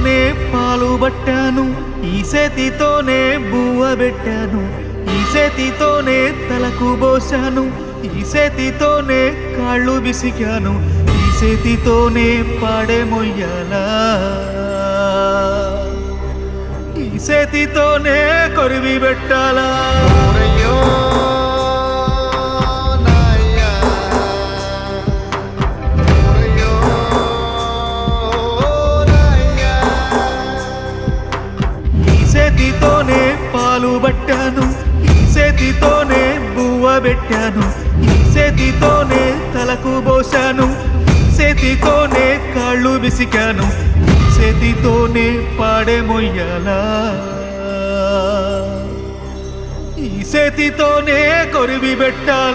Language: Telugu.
చేతితోనే పాలు పట్టాను, ఈ చేతితోనే బువ్వ పెట్టాను, ఈ చేతితోనే తలకు పోసాను, ఈ చేతితోనే కాళ్ళు విసికాను, ఈ చేతితోనే పాడే మొయ్యాలా, ఈ చేతితోనే కొరివి పెట్టాలా. చేతితోనే పాలు పట్టాను, ఈ చేతితోనే బువ్వ పెట్టాను, ఈ చేతితోనే తలకు పోసాను, ఈ చేతితోనే కాళ్ళు విసికాను, ఈ చేతితోనే పాడే మొయ్యాలా, ఈ చేతితోనే కొరివి పెట్టాలి.